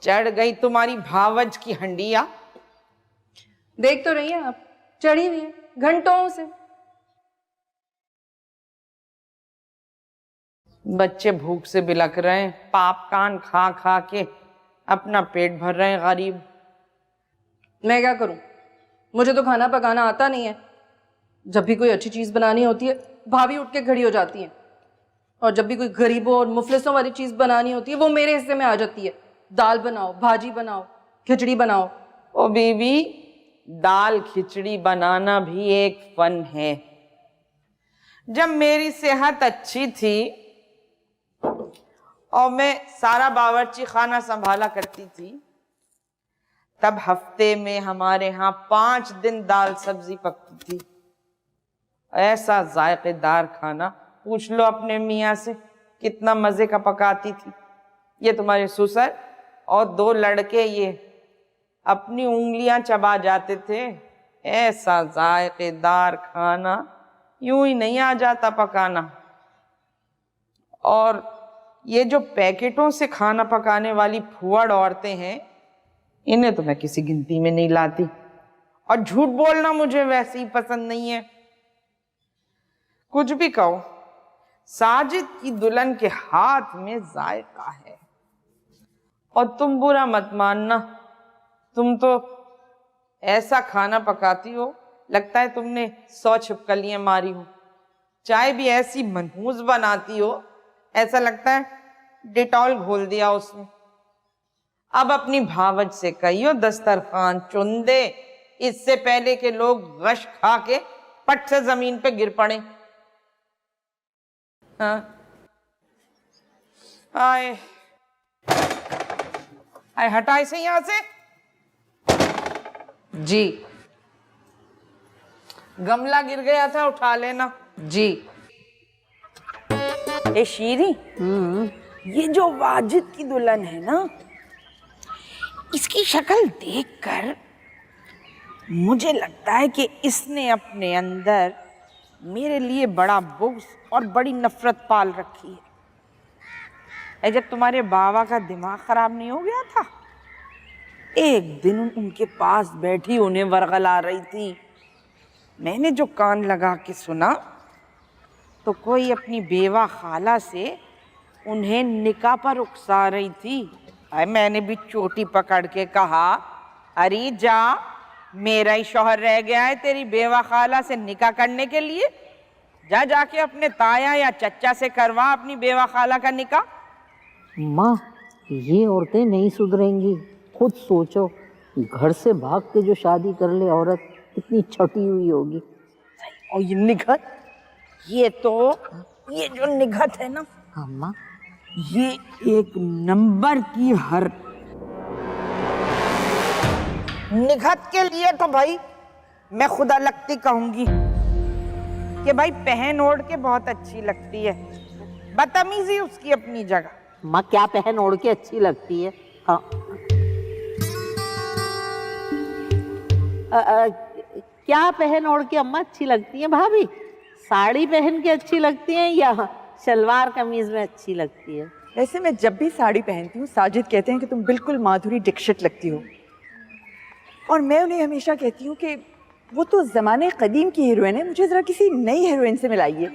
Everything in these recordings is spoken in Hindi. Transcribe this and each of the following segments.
चढ़ गई तुम्हारी भावज की हंडिया। देख तो रही हैं आप, चढ़ी हुई है घंटों से। बच्चे भूख से बिलख रहे हैं, पाप कान खा खा के अपना पेट भर रहे हैं गरीब। मैं क्या करूं, मुझे तो खाना पकाना आता नहीं है। जब भी कोई अच्छी चीज बनानी होती है भाभी उठ के खड़ी हो जाती है, और जब भी कोई गरीबों और मुफलिसों वाली चीज बनानी होती है वो मेरे हिस्से में आ जाती है। दाल बनाओ, भाजी बनाओ, खिचड़ी बनाओ। ओ बीबी, दाल खिचड़ी बनाना भी एक फन है। जब मेरी सेहत अच्छी थी और मैं सारा बावर्ची खाना संभाला करती थी, तब हफ्ते में हमारे यहाँ 5 दिन दाल सब्जी पकती थी। ऐसा जायकेदार खाना, पूछ लो अपने मियाँ से कितना मजे का पकाती थी। ये तुम्हारे ससुर और 2 लड़के ये अपनी उंगलियां चबा जाते थे। ऐसा जायकेदार खाना यूं ही नहीं आ जाता पकाना। और ये जो पैकेटों से खाना पकाने वाली फुअड़ औरतें हैं, इन्हें तो मैं किसी गिनती में नहीं लाती। और झूठ बोलना मुझे वैसे ही पसंद नहीं है। कुछ भी कहो, साजिद की दुल्हन के हाथ में जायका है। और तुम बुरा मत मानना, तुम तो ऐसा खाना पकाती हो लगता है तुमने 100 छिपकलियां मारी हो। चाय भी ऐसी मनहूस बनाती हो, ऐसा लगता है डिटॉल घोल दिया उसमें। अब अपनी भावज से कहियो दस्तरखान चुन दे, इससे पहले के लोग गश खा के पट से जमीन पे गिर पड़े। हाँ, आए आए, हटा इसे यहां से। जी। गमला गिर गया था, उठा लेना। जी। ए शीरी, ये जो वाजिद की दुल्हन है ना, इसकी शक्ल देखकर मुझे लगता है कि इसने अपने अंदर मेरे लिए बड़ा बुग़्ज़ और बड़ी नफरत पाल रखी है। जब तुम्हारे बाबा का दिमाग खराब नहीं हो गया था, एक दिन उनके पास बैठी उन्हें वरगला रही थी। मैंने जो कान लगा के सुना तो कोई अपनी बेवा खाला से उन्हें निकाह पर उकसा रही थी। मैंने भी चोटी पकड़ के कहा, अरे जा, मेरा ही शौहर रह गया है तेरी बेवा खाला से निकाह करने के लिए। जा जाके अपने ताया या चच्चा से करवा अपनी बेवा खाला का निकाह। माँ, ये औरतें नहीं सुधरेंगी। खुद सोचो, घर से भाग के जो शादी कर ले औरत, कितनी छटी हुई होगी। और ये निगहत, ये जो निगहत है ना, हाँ माँ, ये एक नंबर की हर निगहत के लिए तो भाई मैं खुदा लगती कहूंगी कि भाई पहन ओढ़ के बहुत अच्छी लगती है। बदतमीजी उसकी अपनी जगह। माँ क्या पहन ओढ़ के अच्छी लगती है? हाँ, क्या पहन ओढ़ के अम्मा अच्छी लगती है भाभी? साड़ी पहन के अच्छी लगती है या सलवार कमीज में अच्छी लगती है? वैसे मैं जब भी साड़ी पहनती हूँ साजिद कहते हैं कि तुम बिल्कुल माधुरी दीक्षित लगती हो, और मैं उन्हें हमेशा कहती हूँ कि वो तो ज़माने कदीम की हीरोइन है, मुझे ज़रा किसी नई हीरोइन से मिलाइए।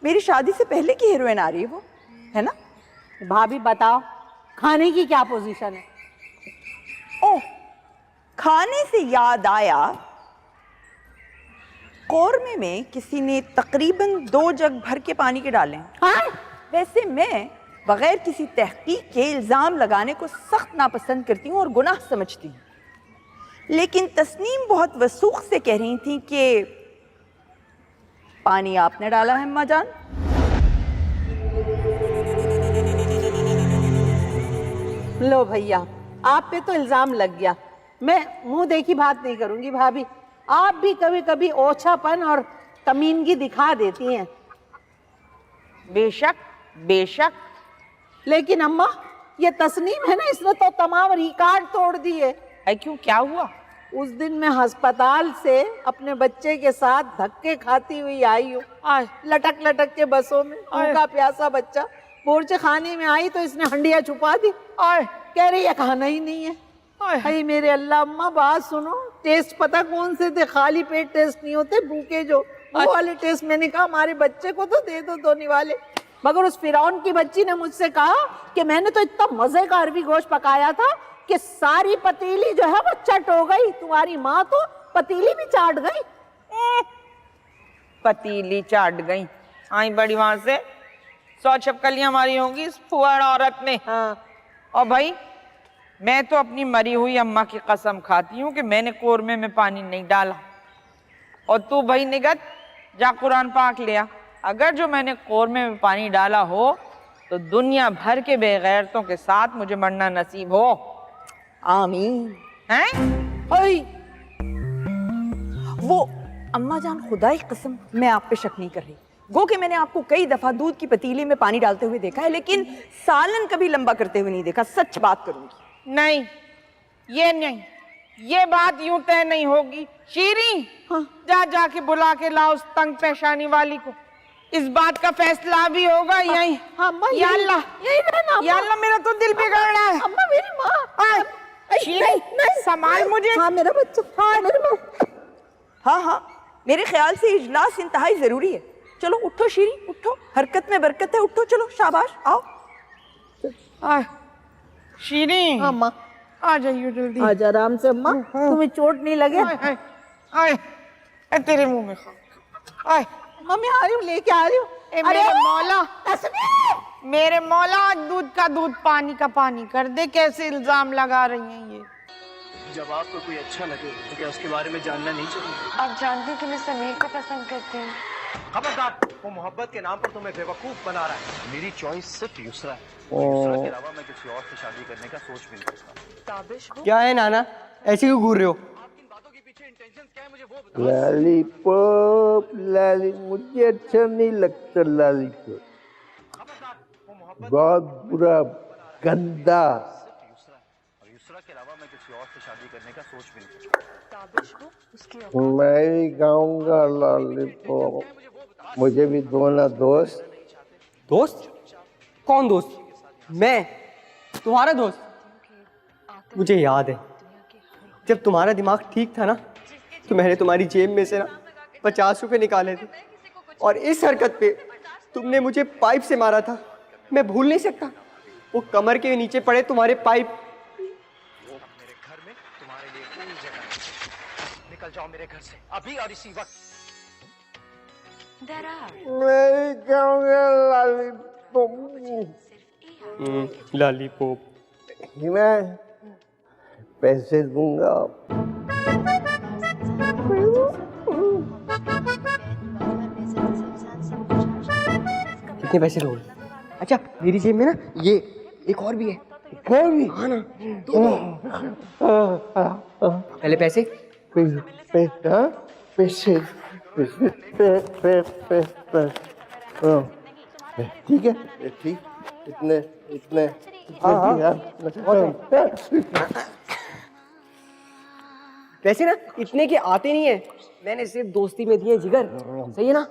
मेरी शादी से पहले की हीरोइन आ रही है वो, है ना? भाभी बताओ, खाने की क्या पोजीशन है? ओह, खाने से याद आया, कौरमे में किसी ने तकरीबन 2 जग भर के पानी के डाले हैं। हाँ? वैसे मैं बगैर किसी तहकीक के इल्ज़ाम लगाने को सख्त नापसंद करती हूँ और गुनाह समझती हूँ, लेकिन तस्नीम बहुत वसूख से कह रही थी कि पानी आपने डाला है अम्मा जान। लो भैया, आप पे तो इल्जाम लग गया। मैं मुंह देखी बात नहीं करूंगी भाभी। आप भी कभी कभी ओछापन और कमीनगी दिखा देती हैं। बेशक बेशक, लेकिन अम्मा, ये तस्नीम है ना, इसने तो तमाम रिकॉर्ड तोड़ दिए। क्यों, क्या हुआ? उस दिन मैं अस्पताल से अपने बच्चे के साथ धक्के खाती हुई आई हूँ, लटक लटक के बसों में। उनका प्यासा बच्चा बोर्च खाने में आई तो इसने हंडिया छुपा दी। कह रही है खाना ही नहीं है। हाय मेरे अल्लाह, अम्मा बात सुनो, टेस्ट पता कौन से थे? खाली पेट टेस्ट नहीं होते, भूखे जो, वो वाले टेस्ट। मैंने कहा हमारे बच्चे को तो दे दो धोने वाले। मगर उस फिरौन की बच्ची ने मुझसे कहा कि मैंने तो इतना मजे का अरबी गोश्त पकाया था कि सारी पतीली जो है वो चट हो गई। तुम्हारी माँ तो पतीली भी चाट गई। पतीली चाट गई, आई बड़ी वहां से 100 छपकलियां मारी होंगी इस फुआड़ औरत ने। हाँ। और भाई मैं तो अपनी मरी हुई अम्मा की कसम खाती हूँ कि मैंने कोरमे में पानी नहीं डाला। और तू भाई निगत जा कुरान पाक लिया, अगर जो मैंने कोरमे में पानी डाला हो तो दुनिया भर के बेगैरतों के साथ मुझे मरना नसीब हो। आमीन। हैं? ओए, वो अम्मा जान, खुदाई कसम मैं आप पे शक नहीं कर रही। गो कि मैंने आपको कई दफा दूध की पतीली में पानी डालते हुए देखा है, लेकिन सालन कभी लंबा करते हुए नहीं देखा। सच बात करूंगी। नहीं, ये नहीं, ये बात यूं तय नहीं होगी। शीरी, जा जाके बुला के लाओ उस तंग पेशानी वाली को। इस बात का फैसला भी होगा यहीं। या अल्लाह, या अल्लाह, मेरा तो दिल बिगड़ रहा है। अम्मा मेरी माँ। शीरी, संभाल मुझे। हाँ मेरा बच्चा, हाँ मेरी माँ। हाँ हाँ, मेरे ख्याल से इजलास इंतहाई जरूरी है। चलो उठो शीरी, उठो, हरकत में बरकत है, उठो, चलो शाबाश, आओ। शीरी, अम्मा आ जाइए जल्दी। आज आराम से अम्मा, तुम्हें चोट नहीं लगे? आए, आए, आए, तेरे मुंह में खा। आए, मम्मी आ रही हूँ, लेके आ रही हूँ। मेरे मौला, मेरे मौला, दूध का दूध पानी का पानी कर दे। कैसे इल्जाम लगा रही हैं ये? जब आपको कोई अच्छा लगे तो क्या उसके बारे में जानना नहीं चाहिए? आप जानते हैं कि मैं समीर को पसंद करती हूँ। खबरदार, वो मोहब्बत के नाम पर तुम्हें बेवकूफ बना रहा है। मेरी चॉइस सिर्फ यूसरा है। यूसरा के अलावा मैं किसी और से शादी करने का सोच भी नहीं सकता। क्या है नाना, ऐसे क्यों घूर रहे हो? आपकी इन बातों के पीछे इंटेंशन क्या है मुझे वो बताओ। लॉलीपॉप, लाली मुझे अच्छा नहीं लगता लॉलीपॉप, खबरदार, वो मोहब्बत बहुत बुरा, गंदा। सिर्फ यूसरा है और यूसरा के अलावा मैं किसी और से शादी करने का सोच भी नहीं सकता। मैं भी खाऊंगा लॉलीपॉप, मुझे भी दो ना दोस्त। दोस्त? कौन दोस्त? मैं तुम्हारा दोस्त? मुझे याद है जब तुम्हारा दिमाग ठीक था ना, तो मैंने तुम्हारी जेब में से ना 50 रुपए निकाले थे, और इस हरकत पे तुमने मुझे पाइप से मारा था। मैं भूल नहीं सकता वो कमर के नीचे पड़े तुम्हारे पाइप। मेरे घर में तुम्हारे लिए कोई जगह नहीं। निकल जाओ मेरे घर से अभी और इसी वक्त। मैं भी खाऊंगा लॉलीपॉप। लॉलीपॉप। मैं पैसे दूंगा। कितने पैसे लोगे? अच्छा, मेरी जेब में ना ये एक और भी है। है भी? हाँ ना, पहले पैसे। पैसे, हाँ? पैसे, पैसे, ठीक है, ठीक, इतने इतने पैसे ना इतने के आते नहीं है, मैंने सिर्फ दोस्ती में दिए जिगर। सही है ना?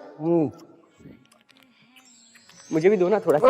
मुझे भी दो ना थोड़ा सा।